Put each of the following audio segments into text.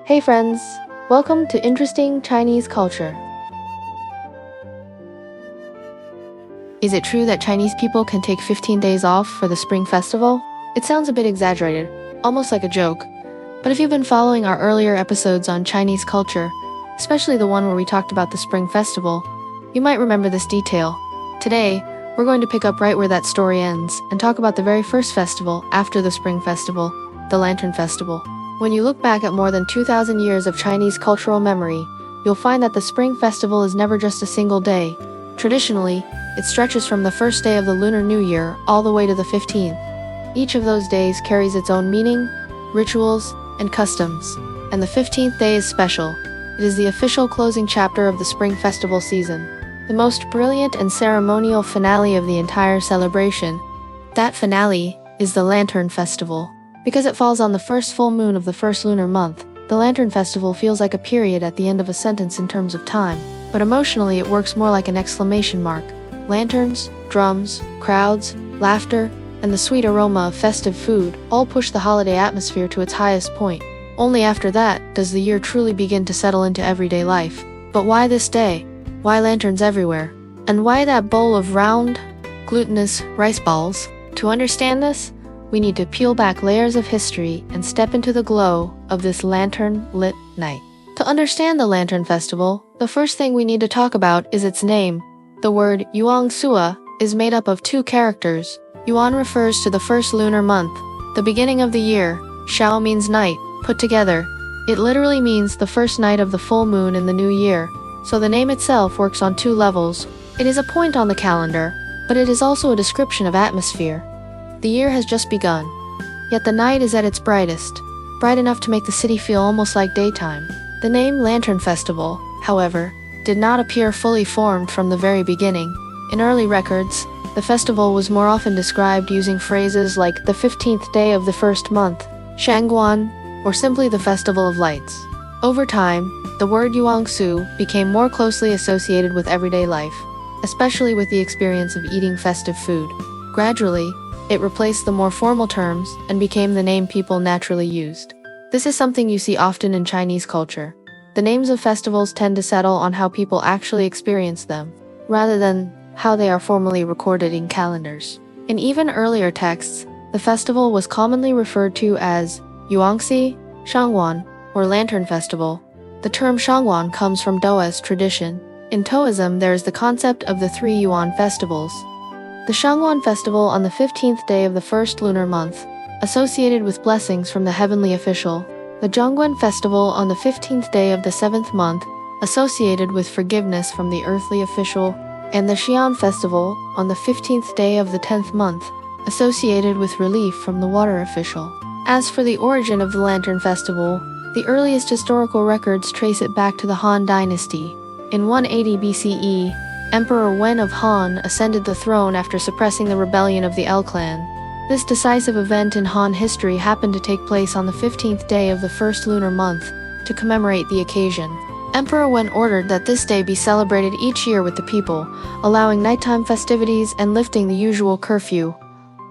Hey friends, welcome to Interesting Chinese Culture. Is it true that Chinese people can take 15 days off for the Spring Festival? It sounds a bit exaggerated, almost like a joke. But if you've been following our earlier episodes on Chinese culture, especially the one where we talked about the Spring Festival, you might remember this detail. Today, we're going to pick up right where that story ends and talk about the very first festival after the Spring Festival, the Lantern Festival. When you look back at more than 2,000 years of Chinese cultural memory, you'll find that the Spring Festival is never just a single day. Traditionally, it stretches from the first day of the Lunar New Year all the way to the 15th. Each of those days carries its own meaning, rituals, and customs, and the 15th day is special. It is the official closing chapter of the Spring Festival season, the most brilliant and ceremonial finale of the entire celebration. That finale is the Lantern Festival. Because it falls on the first full moon of the first lunar month, the Lantern Festival feels like a period at the end of a sentence in terms of time, but emotionally it works more like an exclamation mark. Lanterns, drums, crowds, laughter, and the sweet aroma of festive food all push the holiday atmosphere to its highest point. Only after that does the year truly begin to settle into everyday life. But why this day? Why lanterns everywhere? And why that bowl of round, glutinous rice balls? To understand this, we need to peel back layers of history and step into the glow of this lantern-lit night. To understand the Lantern Festival, the first thing we need to talk about is its name. The word Yuan Sua is made up of two characters. Yuan refers to the first lunar month, the beginning of the year. Shao means night. Put together, it literally means the first night of the full moon in the new year, so the name itself works on two levels. It is a point on the calendar, but it is also a description of atmosphere. The year has just begun, yet the night is at its brightest, bright enough to make the city feel almost like daytime. The name Lantern Festival, however, did not appear fully formed from the very beginning. In early records, the festival was more often described using phrases like the 15th day of the first month, Shangguan, or simply the Festival of Lights. Over time, the word Yuangsu became more closely associated with everyday life, especially with the experience of eating festive food. Gradually, it replaced the more formal terms and became the name people naturally used. This is something you see often in Chinese culture. The names of festivals tend to settle on how people actually experience them, rather than how they are formally recorded in calendars. In even earlier texts, the festival was commonly referred to as Yuangxi, Shangguan, or Lantern Festival. The term Shangguan comes from Daoist tradition. In Taoism, there is the concept of the three Yuan festivals. The Shangguan festival on the 15th day of the first lunar month, associated with blessings from the heavenly official. The Zhongguan festival on the 15th day of the 7th month, associated with forgiveness from the earthly official. And the Xian festival on the 15th day of the 10th month, associated with relief from the water official. As for the origin of the Lantern Festival, the earliest historical records trace it back to the Han Dynasty. In 180 BCE, Emperor Wen of Han ascended the throne after suppressing the rebellion of the El clan. This decisive event in Han history happened to take place on the 15th day of the first lunar month. To commemorate the occasion, Emperor Wen ordered that this day be celebrated each year with the people, allowing nighttime festivities and lifting the usual curfew.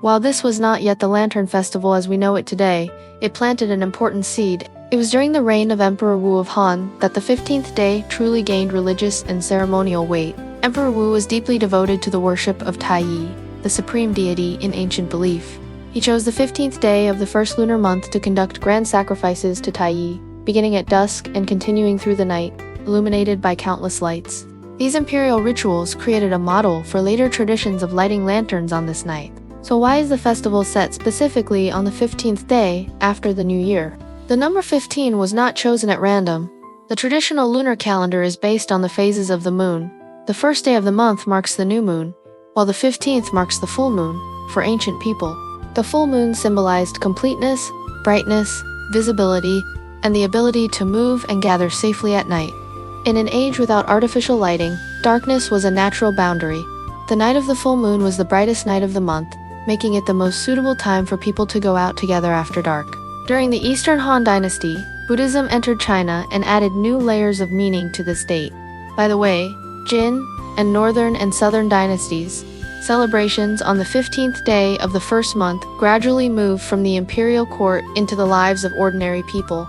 While this was not yet the Lantern Festival as we know it today, it planted an important seed. It was during the reign of Emperor Wu of Han that the 15th day truly gained religious and ceremonial weight. Emperor Wu was deeply devoted to the worship of Taiyi, the supreme deity in ancient belief. He chose the 15th day of the first lunar month to conduct grand sacrifices to Taiyi, beginning at dusk and continuing through the night, illuminated by countless lights. These imperial rituals created a model for later traditions of lighting lanterns on this night. So why is the festival set specifically on the 15th day after the new year? The number 15 was not chosen at random. The traditional lunar calendar is based on the phases of the moon. The first day of the month marks the new moon, while the 15th marks the full moon. For ancient people, the full moon symbolized completeness, brightness, visibility, and the ability to move and gather safely at night. In an age without artificial lighting, darkness was a natural boundary. The night of the full moon was the brightest night of the month, making it the most suitable time for people to go out together after dark. During the Eastern Han Dynasty, Buddhism entered China and added new layers of meaning to this date. By the way, Jin and Northern and Southern dynasties, celebrations on the 15th day of the first month gradually moved from the imperial court into the lives of ordinary people.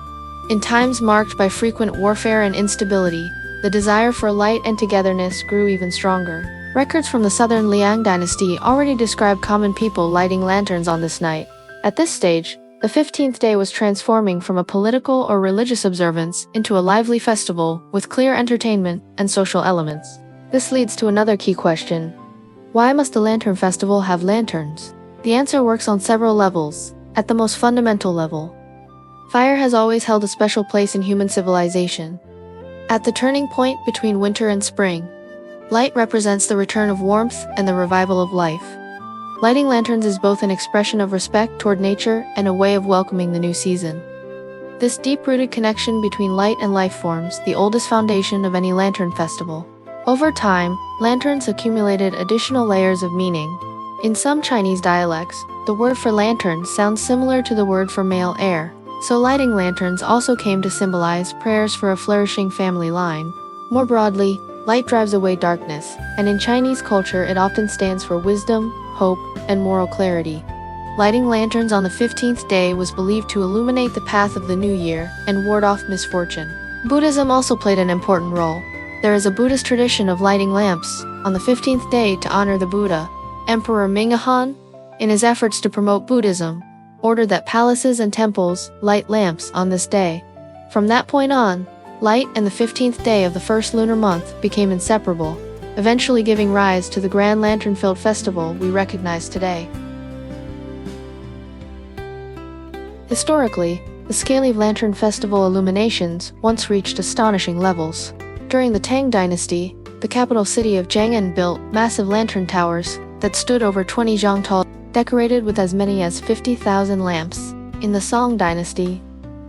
In times marked by frequent warfare and instability, the desire for light and togetherness grew even stronger. Records from the southern Liang dynasty already describe common people lighting lanterns on this night. At this stage, the 15th day was transforming from a political or religious observance into a lively festival with clear entertainment and social elements. This leads to another key question. Why must the Lantern Festival have lanterns? The answer works on several levels. At the most fundamental level, fire has always held a special place in human civilization. At the turning point between winter and spring, light represents the return of warmth and the revival of life. Lighting lanterns is both an expression of respect toward nature and a way of welcoming the new season. This deep-rooted connection between light and life forms the oldest foundation of any lantern festival. Over time, lanterns accumulated additional layers of meaning. In some Chinese dialects, the word for lantern sounds similar to the word for male heir, so lighting lanterns also came to symbolize prayers for a flourishing family line. More broadly, light drives away darkness, and in Chinese culture it often stands for wisdom, hope, and moral clarity. Lighting lanterns on the 15th day was believed to illuminate the path of the new year and ward off misfortune. Buddhism also played an important role. There is a Buddhist tradition of lighting lamps on the 15th day to honor the Buddha. Emperor Ming-Han, in his efforts to promote Buddhism, ordered that palaces and temples light lamps on this day. From that point on, light and the 15th day of the first lunar month became inseparable, eventually giving rise to the grand lantern-filled festival we recognize today. Historically, the scale of lantern festival illuminations once reached astonishing levels. During the Tang dynasty, the capital city of Chang'an built massive lantern towers that stood over 20 zhang tall, decorated with as many as 50,000 lamps. In the Song dynasty,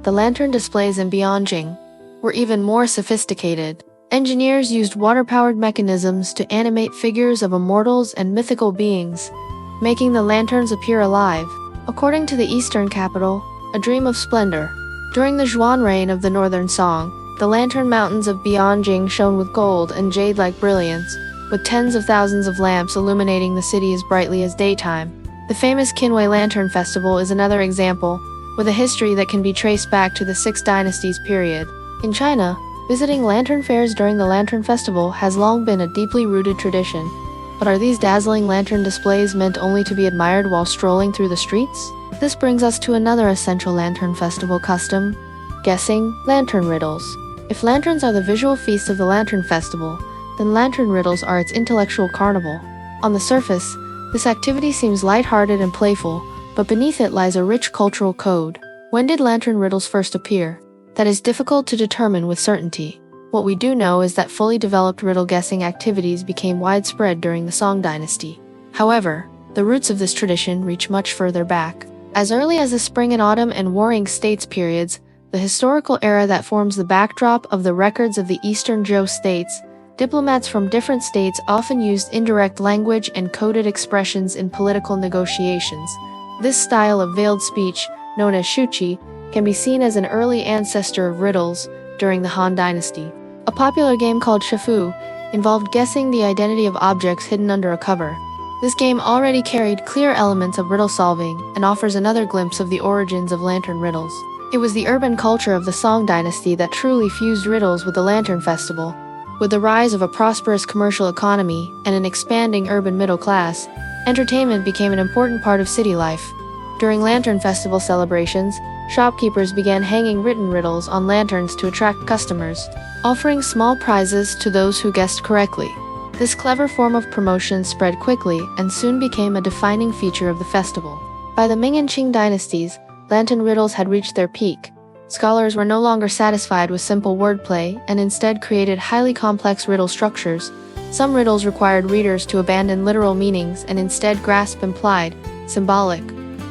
the lantern displays in Bianjing were even more sophisticated. Engineers used water-powered mechanisms to animate figures of immortals and mythical beings, making the lanterns appear alive. According to the eastern capital, a dream of splendor, during the Zhuan reign of the northern Song, the lantern mountains of Bianjing shone with gold and jade-like brilliance, with tens of thousands of lamps illuminating the city as brightly as daytime. The famous Qinhui Lantern Festival is another example, with a history that can be traced back to the 6th Dynasty's period. In China, visiting lantern fairs during the Lantern Festival has long been a deeply rooted tradition. But are these dazzling lantern displays meant only to be admired while strolling through the streets? This brings us to another essential Lantern Festival custom: guessing lantern riddles. If lanterns are the visual feast of the Lantern Festival, then lantern riddles are its intellectual carnival. On the surface, this activity seems lighthearted and playful, but beneath it lies a rich cultural code. When did lantern riddles first appear? That is difficult to determine with certainty. What we do know is that fully developed riddle-guessing activities became widespread during the Song dynasty. However, the roots of this tradition reach much further back. As early as the Spring and Autumn and Warring States periods, the historical era that forms the backdrop of the records of the Eastern Zhou states, diplomats from different states often used indirect language and coded expressions in political negotiations. This style of veiled speech, known as shuqi, can be seen as an early ancestor of riddles during the Han Dynasty. A popular game called Shifu involved guessing the identity of objects hidden under a cover. This game already carried clear elements of riddle solving and offers another glimpse of the origins of lantern riddles. It was the urban culture of the Song Dynasty that truly fused riddles with the Lantern Festival. With the rise of a prosperous commercial economy and an expanding urban middle class, entertainment became an important part of city life. During Lantern Festival celebrations, shopkeepers began hanging written riddles on lanterns to attract customers, offering small prizes to those who guessed correctly. This clever form of promotion spread quickly and soon became a defining feature of the festival. By the Ming and Qing dynasties, lantern riddles had reached their peak. Scholars were no longer satisfied with simple wordplay and instead created highly complex riddle structures. Some riddles required readers to abandon literal meanings and instead grasp implied, symbolic,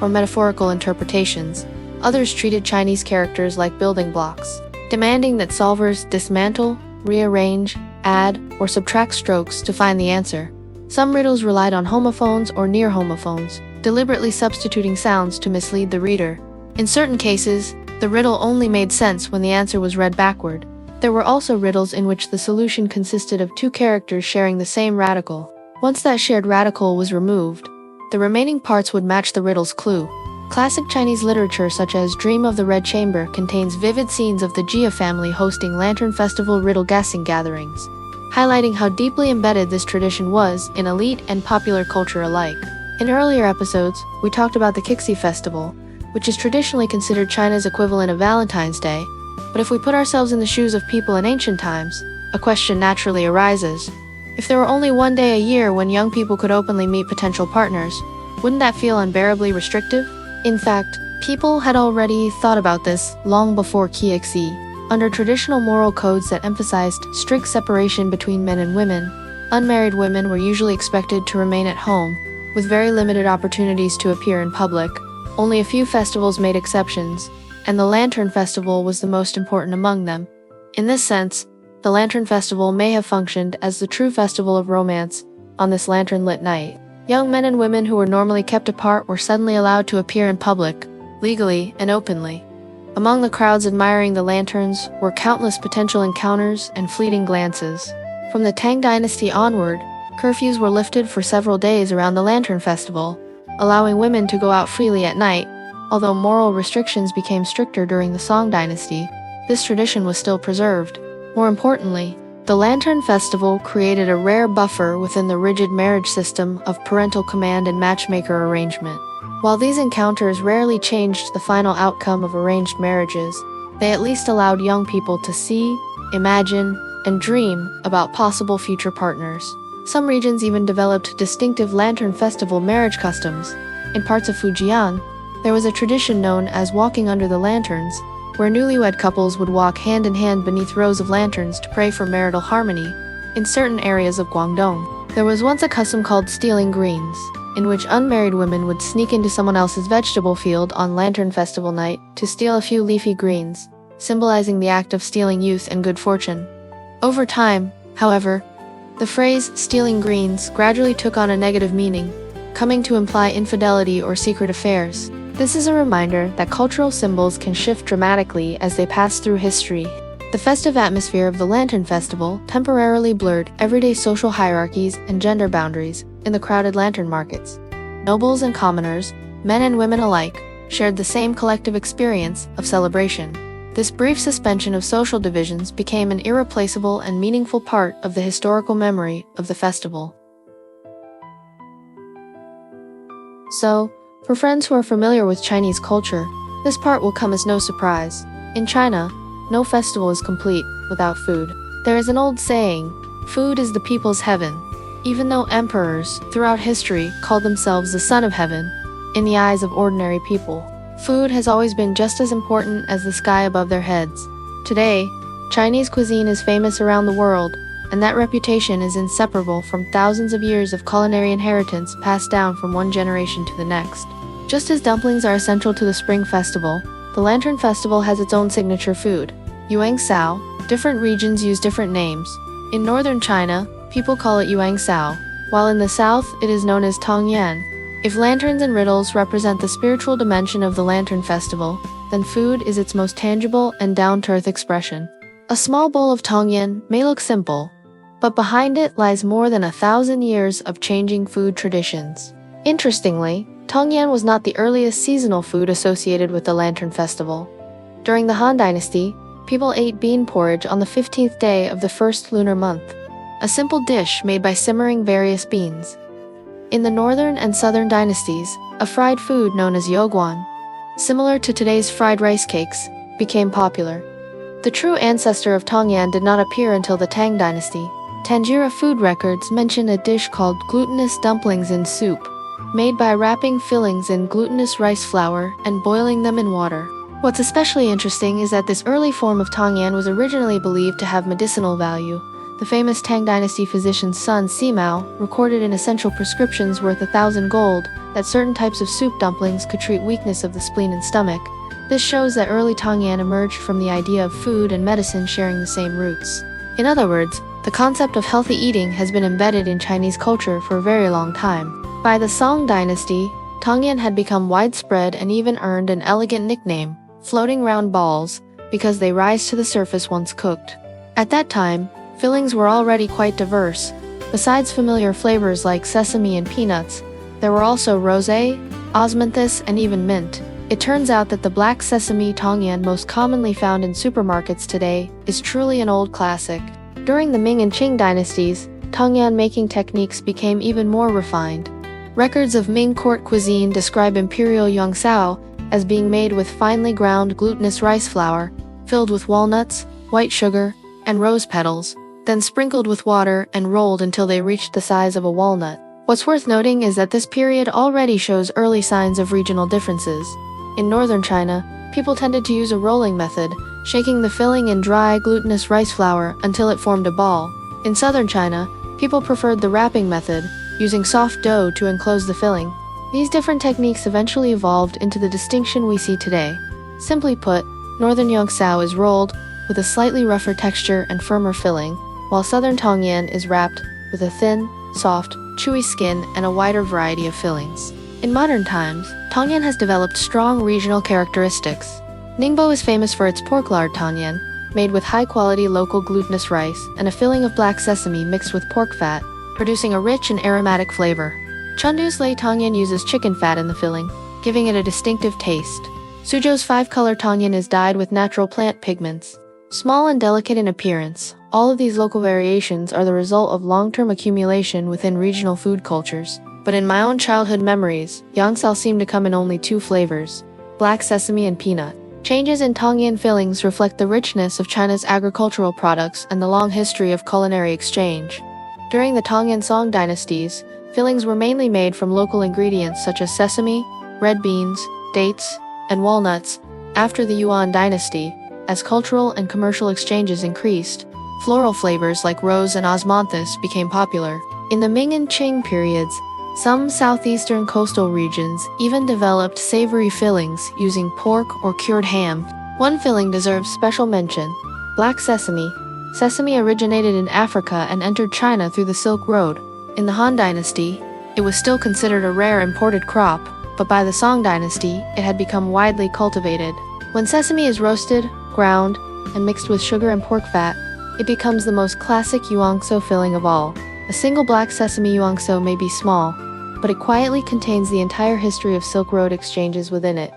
or metaphorical interpretations. Others treated Chinese characters like building blocks, demanding that solvers dismantle, rearrange, add, or subtract strokes to find the answer. Some riddles relied on homophones or near homophones, deliberately substituting sounds to mislead the reader. In certain cases, the riddle only made sense when the answer was read backward. There were also riddles in which the solution consisted of two characters sharing the same radical. Once that shared radical was removed, the remaining parts would match the riddle's clue. Classic Chinese literature such as Dream of the Red Chamber contains vivid scenes of the Jia family hosting Lantern Festival riddle-guessing gatherings, highlighting how deeply embedded this tradition was in elite and popular culture alike. In earlier episodes, we talked about the Kixi Festival, which is traditionally considered China's equivalent of Valentine's Day, but if we put ourselves in the shoes of people in ancient times, a question naturally arises. If there were only one day a year when young people could openly meet potential partners, wouldn't that feel unbearably restrictive? In fact, people had already thought about this long before Kixi. Under traditional moral codes that emphasized strict separation between men and women, unmarried women were usually expected to remain at home, with very limited opportunities to appear in public. Only a few festivals made exceptions, and the Lantern Festival was the most important among them. In this sense, the Lantern Festival may have functioned as the true festival of romance on this lantern-lit night. Young men and women who were normally kept apart were suddenly allowed to appear in public, legally and openly. Among the crowds admiring the lanterns were countless potential encounters and fleeting glances. From the Tang Dynasty onward, curfews were lifted for several days around the Lantern Festival, allowing women to go out freely at night. Although moral restrictions became stricter during the Song Dynasty, this tradition was still preserved. More importantly, the Lantern Festival created a rare buffer within the rigid marriage system of parental command and matchmaker arrangement. While these encounters rarely changed the final outcome of arranged marriages, they at least allowed young people to see, imagine, and dream about possible future partners. Some regions even developed distinctive Lantern Festival marriage customs. In parts of Fujian, there was a tradition known as walking under the lanterns, where newlywed couples would walk hand in hand beneath rows of lanterns to pray for marital harmony. In certain areas of Guangdong, there was once a custom called stealing greens, in which unmarried women would sneak into someone else's vegetable field on Lantern Festival night to steal a few leafy greens, symbolizing the act of stealing youth and good fortune. Over time, however, the phrase stealing greens gradually took on a negative meaning, coming to imply infidelity or secret affairs. This is a reminder that cultural symbols can shift dramatically as they pass through history. The festive atmosphere of the Lantern Festival temporarily blurred everyday social hierarchies and gender boundaries in the crowded lantern markets. Nobles and commoners, men and women alike, shared the same collective experience of celebration. This brief suspension of social divisions became an irreplaceable and meaningful part of the historical memory of the festival. So, for friends who are familiar with Chinese culture, this part will come as no surprise. In China, no festival is complete without food. There is an old saying, "Food is the people's heaven." Even though emperors, throughout history, called themselves the son of heaven, in the eyes of ordinary people, food has always been just as important as the sky above their heads. Today, Chinese cuisine is famous around the world, and that reputation is inseparable from thousands of years of culinary inheritance passed down from one generation to the next. Just as dumplings are essential to the Spring Festival, the Lantern Festival has its own signature food, yuang sao. Different regions use different names. In northern China, people call it yuang sao, while in the south, it is known as tongyan. If lanterns and riddles represent the spiritual dimension of the Lantern Festival, then food is its most tangible and down-to-earth expression. A small bowl of tongyan may look simple, but behind it lies more than 1,000 years of changing food traditions. Interestingly, tongyan was not the earliest seasonal food associated with the Lantern Festival. During the Han Dynasty, people ate bean porridge on the 15th day of the first lunar month, a simple dish made by simmering various beans. In the northern and southern dynasties, a fried food known as yoguan, similar to today's fried rice cakes, became popular. The true ancestor of tongyan did not appear until the Tang Dynasty. Tanjira food records mention a dish called glutinous dumplings in soup, made by wrapping fillings in glutinous rice flour and boiling them in water. What's especially interesting is that this early form of tongyan was originally believed to have medicinal value. The famous Tang Dynasty physician's son Simao recorded in essential prescriptions worth 1,000 gold that certain types of soup dumplings could treat weakness of the spleen and stomach. This shows that early tongyan emerged from the idea of food and medicine sharing the same roots. In other words, the concept of healthy eating has been embedded in Chinese culture for a very long time. By the Song Dynasty, tongyan had become widespread and even earned an elegant nickname, floating round balls, because they rise to the surface once cooked. At that time, fillings were already quite diverse. Besides familiar flavors like sesame and peanuts, there were also rosé, osmanthus, and even mint. It turns out that the black sesame tongyan most commonly found in supermarkets today is truly an old classic. During the Ming and Qing dynasties, tongyan making techniques became even more refined. Records of Ming court cuisine describe imperial yuangsao as being made with finely ground glutinous rice flour, filled with walnuts, white sugar, and rose petals, then sprinkled with water and rolled until they reached the size of a walnut. What's worth noting is that this period already shows early signs of regional differences. In northern China, people tended to use a rolling method, shaking the filling in dry glutinous rice flour until it formed a ball. In southern China, people preferred the wrapping method, using soft dough to enclose the filling. These different techniques eventually evolved into the distinction we see today. Simply put, northern yuangsao is rolled, with a slightly rougher texture and firmer filling, while southern tongyan is wrapped, with a thin, soft, chewy skin and a wider variety of fillings. In modern times, tongyan has developed strong regional characteristics. Ningbo is famous for its pork lard tongyan, made with high-quality local glutinous rice and a filling of black sesame mixed with pork fat, producing a rich and aromatic flavor. Chengdu's lei tongyan uses chicken fat in the filling, giving it a distinctive taste. Suzhou's five-color tongyan is dyed with natural plant pigments. Small and delicate in appearance, all of these local variations are the result of long-term accumulation within regional food cultures. But in my own childhood memories, yuangsao seemed to come in only two flavors: black sesame and peanut. Changes in tongyan fillings reflect the richness of China's agricultural products and the long history of culinary exchange. During the Tang and Song dynasties, fillings were mainly made from local ingredients such as sesame, red beans, dates, and walnuts. After the Yuan dynasty, as cultural and commercial exchanges increased, floral flavors like rose and osmanthus became popular. In the Ming and Qing periods, some southeastern coastal regions even developed savory fillings using pork or cured ham. One filling deserves special mention: black sesame. Sesame originated in Africa and entered China through the Silk Road. In the Han Dynasty, it was still considered a rare imported crop, but by the Song Dynasty, it had become widely cultivated. When sesame is roasted, ground, and mixed with sugar and pork fat, it becomes the most classic yuangsao filling of all. A single black sesame yuangsao may be small, but it quietly contains the entire history of Silk Road exchanges within it.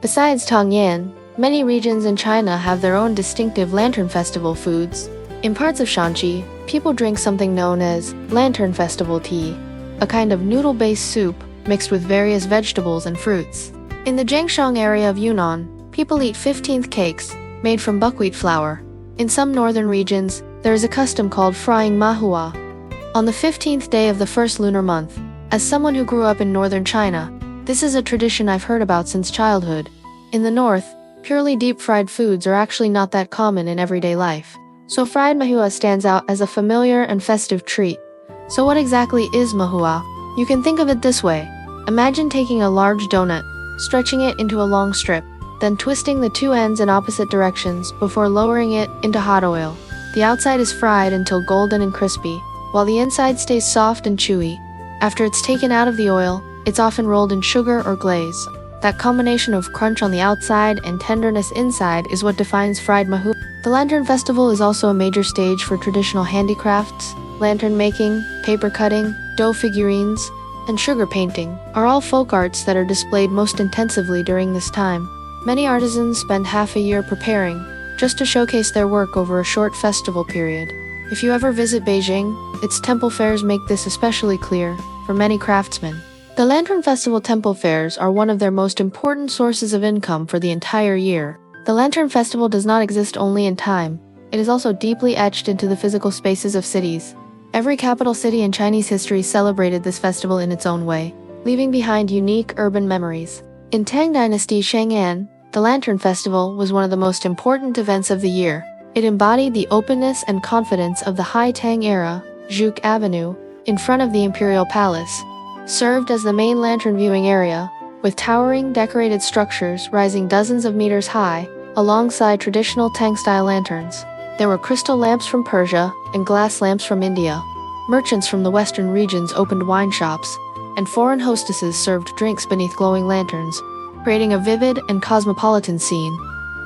Besides tongyan, many regions in China have their own distinctive Lantern Festival foods. In parts of Shanxi, people drink something known as Lantern Festival tea, a kind of noodle-based soup mixed with various vegetables and fruits. In the Jiangshang area of Yunnan, people eat 15th cakes, made from buckwheat flour. In some northern regions, there is a custom called frying mahua on the 15th day of the first lunar month. As someone who grew up in northern China, this is a tradition I've heard about since childhood. In the north, purely deep-fried foods are actually not that common in everyday life, so fried mahua stands out as a familiar and festive treat. So what exactly is mahua? You can think of it this way. Imagine taking a large donut, stretching it into a long strip, then twisting the two ends in opposite directions before lowering it into hot oil. The outside is fried until golden and crispy, while the inside stays soft and chewy. After it's taken out of the oil, it's often rolled in sugar or glaze. That combination of crunch on the outside and tenderness inside is what defines fried mahua. The Lantern Festival is also a major stage for traditional handicrafts. Lantern making, paper cutting, dough figurines, and sugar painting are all folk arts that are displayed most intensively during this time. Many artisans spend half a year preparing, just to showcase their work over a short festival period. If you ever visit Beijing, its temple fairs make this especially clear for many craftsmen. The Lantern Festival temple fairs are one of their most important sources of income for the entire year. The Lantern Festival does not exist only in time, it is also deeply etched into the physical spaces of cities. Every capital city in Chinese history celebrated this festival in its own way, leaving behind unique urban memories. In Tang Dynasty Chang'an, the Lantern Festival was one of the most important events of the year. It embodied the openness and confidence of the High Tang era. Zhuge Avenue, in front of the Imperial Palace, served as the main lantern viewing area, with towering decorated structures rising dozens of meters high, alongside traditional Tang-style lanterns. There were crystal lamps from Persia and glass lamps from India. Merchants from the western regions opened wine shops, and foreign hostesses served drinks beneath glowing lanterns, creating a vivid and cosmopolitan scene.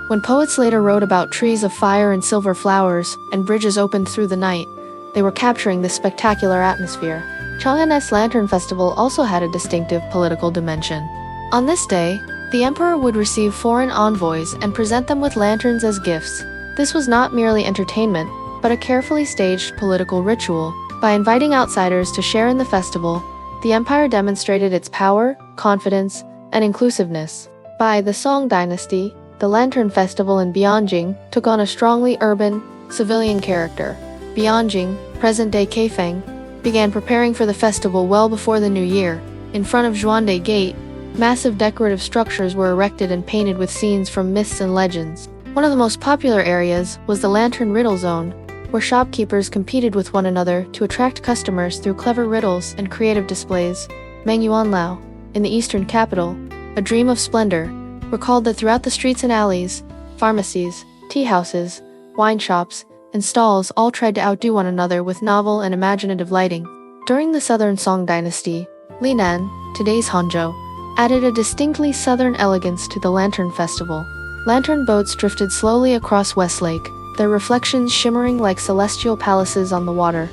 When poets later wrote about trees of fire and silver flowers and bridges opened through the night, they were capturing this spectacular atmosphere. Chang'an's Lantern Festival also had a distinctive political dimension. On this day, the emperor would receive foreign envoys and present them with lanterns as gifts. This was not merely entertainment, but a carefully staged political ritual. By inviting outsiders to share in the festival, the empire demonstrated its power, confidence, and inclusiveness. By the Song dynasty, the Lantern Festival in Bianjing took on a strongly urban, civilian character. Bianjing, present-day Kaifeng, began preparing for the festival well before the new year. In front of Zhuande Gate, massive decorative structures were erected and painted with scenes from myths and legends. One of the most popular areas was the Lantern Riddle Zone, where shopkeepers competed with one another to attract customers through clever riddles and creative displays. Mengyuanlao, in the eastern capital, a dream of splendor, recalled that throughout the streets and alleys, pharmacies, tea houses, wine shops, and stalls all tried to outdo one another with novel and imaginative lighting. During the Southern Song dynasty, Linan, today's Hangzhou, added a distinctly southern elegance to the Lantern Festival. Lantern boats drifted slowly across Westlake, their reflections shimmering like celestial palaces on the water.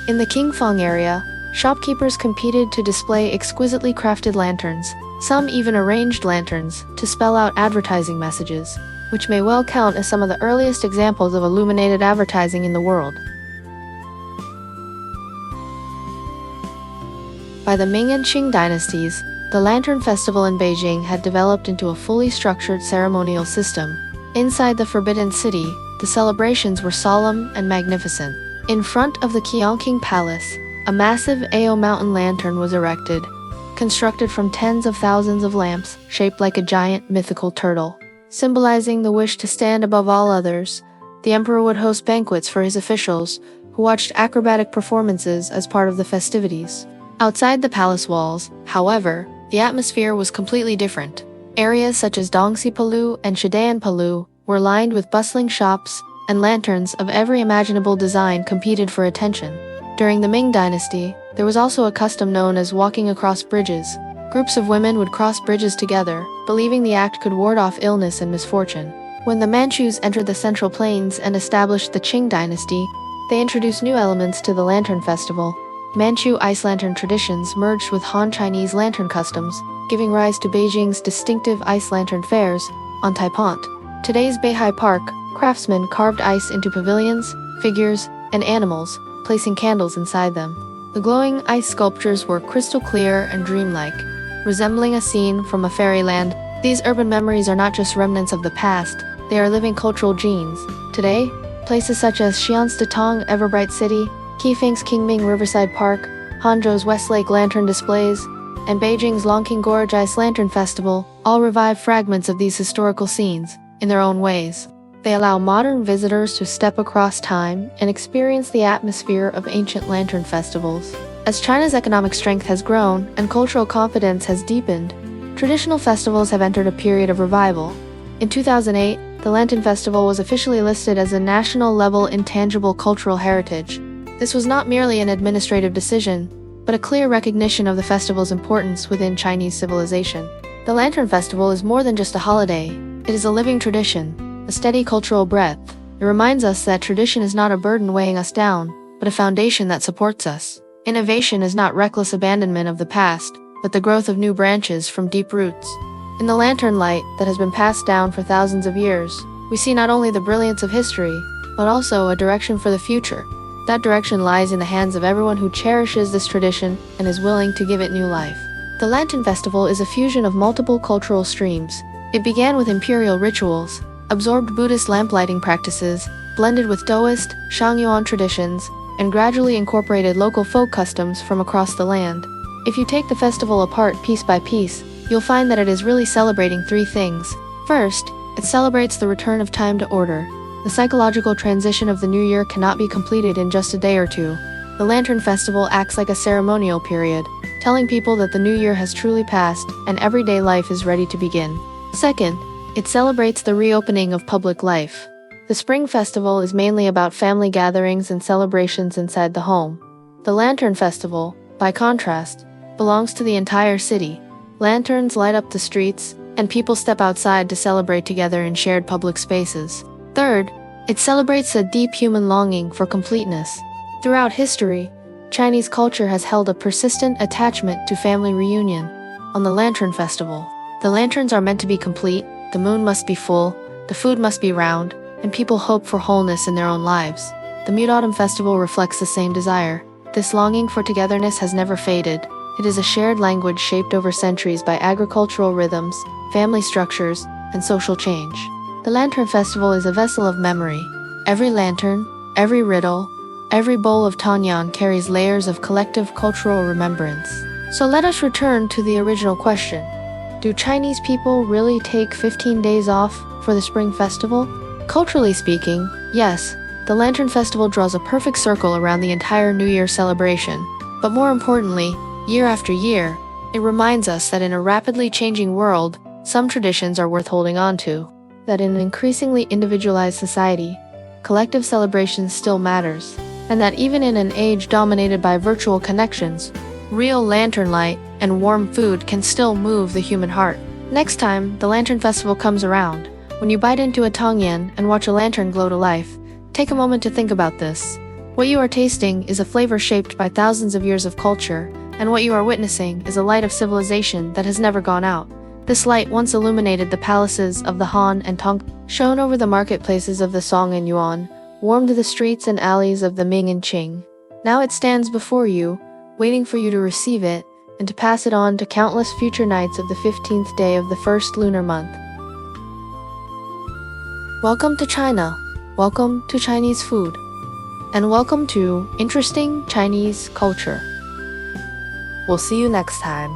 In the Qingfang area, shopkeepers competed to display exquisitely crafted lanterns. Some even arranged lanterns to spell out advertising messages, which may well count as some of the earliest examples of illuminated advertising in the world. By the Ming and Qing dynasties, the Lantern Festival in Beijing had developed into a fully structured ceremonial system. Inside the Forbidden City, the celebrations were solemn and magnificent. In front of the Qianqing Palace, a massive Ao mountain lantern was erected, constructed from tens of thousands of lamps shaped like a giant mythical turtle. Symbolizing the wish to stand above all others, the emperor would host banquets for his officials, who watched acrobatic performances as part of the festivities. Outside the palace walls, however, the atmosphere was completely different. Areas such as Dongxi Palu and Shidan Palu were lined with bustling shops, and lanterns of every imaginable design competed for attention. During the Ming dynasty, there was also a custom known as walking across bridges. Groups of women would cross bridges together, believing the act could ward off illness and misfortune. When the Manchus entered the Central Plains and established the Qing dynasty, they introduced new elements to the Lantern Festival. Manchu ice lantern traditions merged with Han Chinese lantern customs, giving rise to Beijing's distinctive ice lantern fairs. On Taipont, today's Beihai Park, craftsmen carved ice into pavilions, figures, and animals, placing candles inside them. The glowing ice sculptures were crystal clear and dreamlike, resembling a scene from a fairyland. These urban memories are not just remnants of the past, they are living cultural genes. Today, places such as Xi'an's Datong Everbright City, Kaifeng's Qingming Riverside Park, Hangzhou's Westlake Lantern displays, and Beijing's Longqing Gorge Ice Lantern Festival all revive fragments of these historical scenes, in their own ways. They allow modern visitors to step across time and experience the atmosphere of ancient lantern festivals. As China's economic strength has grown and cultural confidence has deepened, traditional festivals have entered a period of revival. In 2008, the Lantern Festival was officially listed as a national-level intangible cultural heritage. This was not merely an administrative decision, but a clear recognition of the festival's importance within Chinese civilization. The Lantern Festival is more than just a holiday. It is a living tradition, a steady cultural breath. It reminds us that tradition is not a burden weighing us down, but a foundation that supports us. Innovation is not reckless abandonment of the past, but the growth of new branches from deep roots. In the lantern light that has been passed down for thousands of years, we see not only the brilliance of history, but also a direction for the future. That direction lies in the hands of everyone who cherishes this tradition and is willing to give it new life. The Lantern Festival is a fusion of multiple cultural streams. It began with imperial rituals, absorbed Buddhist lamplighting practices, blended with Taoist, Shangyuan traditions, and gradually incorporated local folk customs from across the land. If you take the festival apart piece by piece, you'll find that it is really celebrating three things. First, it celebrates the return of time to order. The psychological transition of the new year cannot be completed in just a day or two. The Lantern Festival acts like a ceremonial period, telling people that the new year has truly passed and everyday life is ready to begin. Second, it celebrates the reopening of public life. The Spring Festival is mainly about family gatherings and celebrations inside the home. The Lantern Festival, by contrast, belongs to the entire city. Lanterns light up the streets, and people step outside to celebrate together in shared public spaces. Third, it celebrates a deep human longing for completeness. Throughout history, Chinese culture has held a persistent attachment to family reunion. On the Lantern Festival, the lanterns are meant to be complete, the moon must be full, the food must be round, and people hope for wholeness in their own lives. The Mid-Autumn Festival reflects the same desire. This longing for togetherness has never faded. It is a shared language shaped over centuries by agricultural rhythms, family structures, and social change. The Lantern Festival is a vessel of memory. Every lantern, every riddle, every bowl of Tanyang carries layers of collective cultural remembrance. So let us return to the original question. Do Chinese people really take 15 days off for the Spring Festival? Culturally speaking, yes, the Lantern Festival draws a perfect circle around the entire New Year celebration. But more importantly, year after year, it reminds us that in a rapidly changing world, some traditions are worth holding on to. That in an increasingly individualized society, collective celebration still matters. And that even in an age dominated by virtual connections, real lantern light and warm food can still move the human heart. Next time the Lantern Festival comes around, when you bite into a tongyan and watch a lantern glow to life, take a moment to think about this. What you are tasting is a flavor shaped by thousands of years of culture, and what you are witnessing is a light of civilization that has never gone out. This light once illuminated the palaces of the Han and Tang, shone over the marketplaces of the Song and Yuan, warmed the streets and alleys of the Ming and Qing. Now it stands before you, waiting for you to receive it, and to pass it on to countless future nights of the 15th day of the first lunar month. Welcome to China. Welcome to Chinese food. And welcome to Interesting Chinese Culture. We'll see you next time.